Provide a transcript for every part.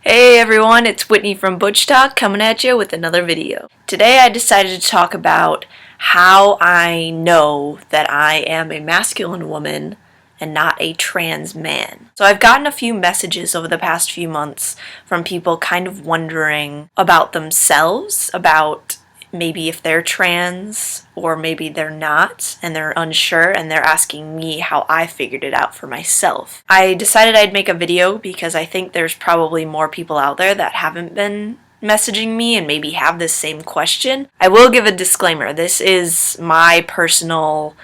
Hey everyone, it's Whitney from Butch Talk coming at you with another video. Today I decided to talk about how I know that I am a masculine woman and not a trans man. So I've gotten a few messages over the past few months from people kind of wondering about themselves, about maybe if they're trans or maybe they're not and they're unsure, and they're asking me how I figured it out for myself. I decided I'd make a video because I think there's probably more people out there that haven't been messaging me and maybe have this same question. I will give a disclaimer. This is my personal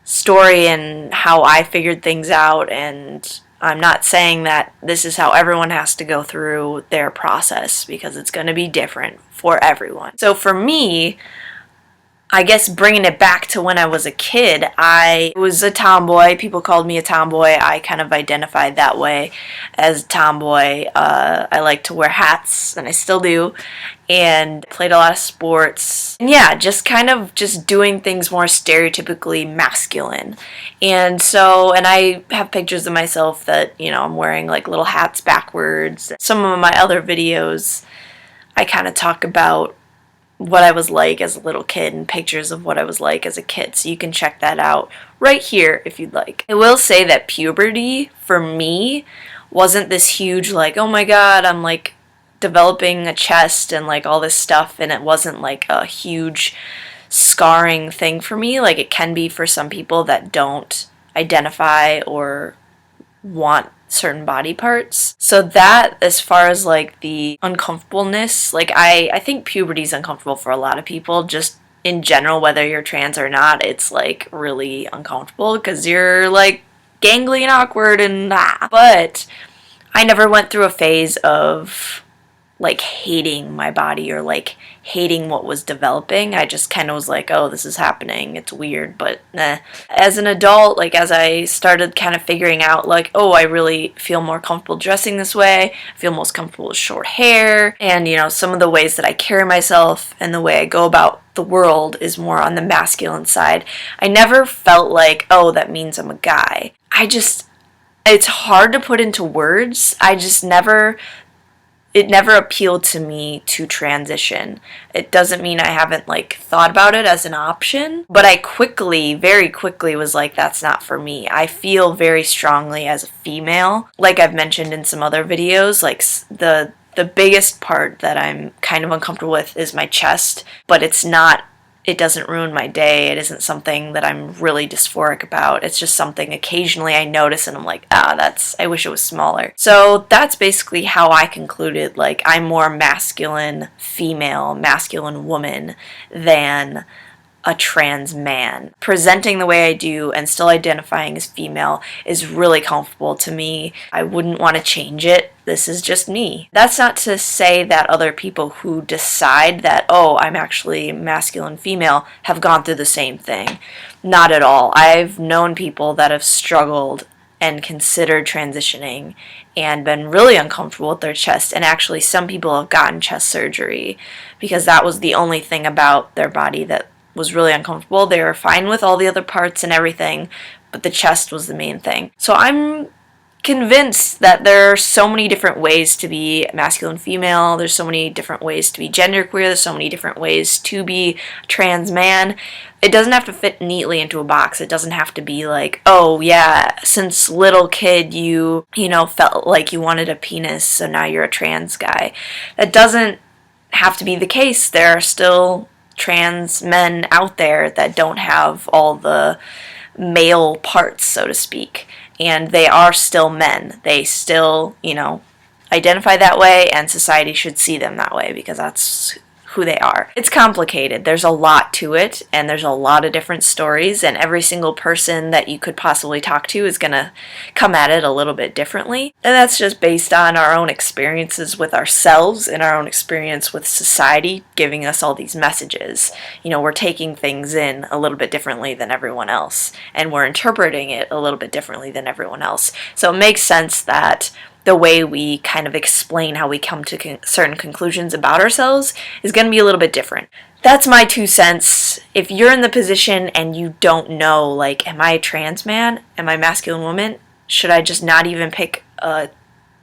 story and how I figured things out, and I'm not saying that this is how everyone has to go through their process, because it's going to be different for everyone. So for me, I guess bringing it back to when I was a kid, I was a tomboy. People called me a tomboy. I kind of identified that way as a tomboy. I like to wear hats, and I still do, and played a lot of sports. And yeah, just doing things more stereotypically masculine. And I have pictures of myself that, I'm wearing like little hats backwards. Some of my other videos, I kind of talk about what I was like as a little kid and pictures of what I was like as a kid, so you can check that out right here if you'd like. I will say that puberty for me wasn't this huge like, oh my god, I'm like developing a chest and like all this stuff, and it wasn't like a huge scarring thing for me like it can be for some people that don't identify or want certain body parts. So that, as far as like the uncomfortableness, like I think puberty's uncomfortable for a lot of people, just in general, whether you're trans or not. It's like really uncomfortable because you're like gangly and awkward and but I never went through a phase of like hating my body or like hating what was developing. I just kind of was like, oh, this is happening, it's weird, but nah. As an adult, like as I started kind of figuring out like, oh, I really feel more comfortable dressing this way, I feel most comfortable with short hair, and some of the ways that I carry myself and the way I go about the world is more on the masculine side. I never felt like, oh, that means I'm a guy. It's hard to put into words. It never appealed to me to transition. It doesn't mean I haven't like thought about it as an option, but I very quickly was like, that's not for me. I feel very strongly as a female. Like I've mentioned in some other videos, like the biggest part that I'm kind of uncomfortable with is my chest, but it doesn't ruin my day. It isn't something that I'm really dysphoric about. It's just something occasionally I notice and I'm like, I wish it was smaller. So that's basically how I concluded, like, I'm more masculine woman than a trans man. Presenting the way I do and still identifying as female is really comfortable to me. I wouldn't want to change it. This is just me. That's not to say that other people who decide that, oh, I'm actually masculine female, have gone through the same thing. Not at all. I've known people that have struggled and considered transitioning and been really uncomfortable with their chest, and actually some people have gotten chest surgery because that was the only thing about their body that was really uncomfortable. They were fine with all the other parts and everything, but the chest was the main thing. So I'm convinced that there are so many different ways to be masculine female, there's so many different ways to be genderqueer, there's so many different ways to be trans man. It doesn't have to fit neatly into a box. It doesn't have to be like, oh yeah, since little kid you felt like you wanted a penis, so now you're a trans guy. That doesn't have to be the case. There are still trans men out there that don't have all the male parts, so to speak, and they are still men. They still, identify that way, and society should see them that way because that's who they are. It's complicated. There's a lot to it, and there's a lot of different stories, and every single person that you could possibly talk to is gonna come at it a little bit differently. And that's just based on our own experiences with ourselves and our own experience with society giving us all these messages. We're taking things in a little bit differently than everyone else, and we're interpreting it a little bit differently than everyone else. So it makes sense that the way we kind of explain how we come to certain conclusions about ourselves is going to be a little bit different. That's my 2 cents. If you're in the position and you don't know, like, am I a trans man? Am I a masculine woman? Should I just not even pick a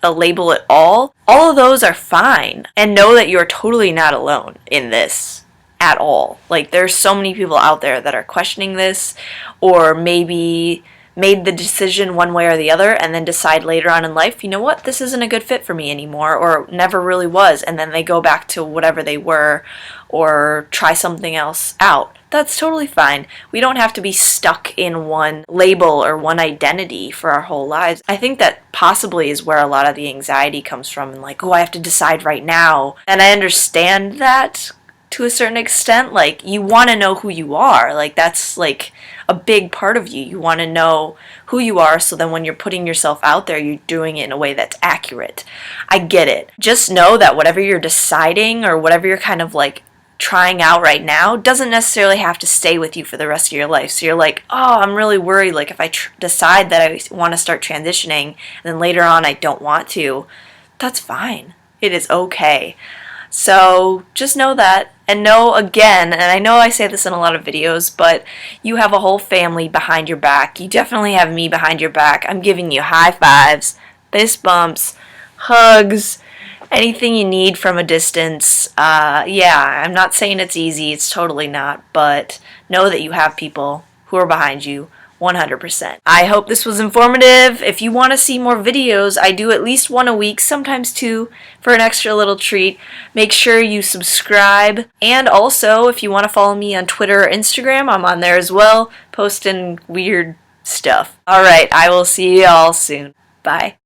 a label at all of those are fine. And know that you're totally not alone in this at all. Like, there's so many people out there that are questioning this, or maybe made the decision one way or the other and then decide later on in life, you know what, this isn't a good fit for me anymore, or never really was, and then they go back to whatever they were or try something else out. That's totally fine. We don't have to be stuck in one label or one identity for our whole lives. I think that possibly is where a lot of the anxiety comes from, and like, oh, I have to decide right now. And I understand that to a certain extent. Like, you want to know who you are. Like, that's like a big part of you. You want to know who you are, so then when you're putting yourself out there, you're doing it in a way that's accurate. I get it. Just know that whatever you're deciding or whatever you're kind of like trying out right now doesn't necessarily have to stay with you for the rest of your life. So you're like, oh, I'm really worried, like if I decide that I want to start transitioning and then later on I don't want to, that's fine. It is okay. So just know that, and know again, and I know I say this in a lot of videos, but you have a whole family behind your back. You definitely have me behind your back. I'm giving you high fives, fist bumps, hugs, anything you need from a distance. Yeah, I'm not saying it's easy. It's totally not. But know that you have people who are behind you 100%. I hope this was informative. If you want to see more videos, I do at least one a week, sometimes two, for an extra little treat. Make sure you subscribe. And also, if you want to follow me on Twitter or Instagram, I'm on there as well, posting weird stuff. Alright, I will see you all soon. Bye.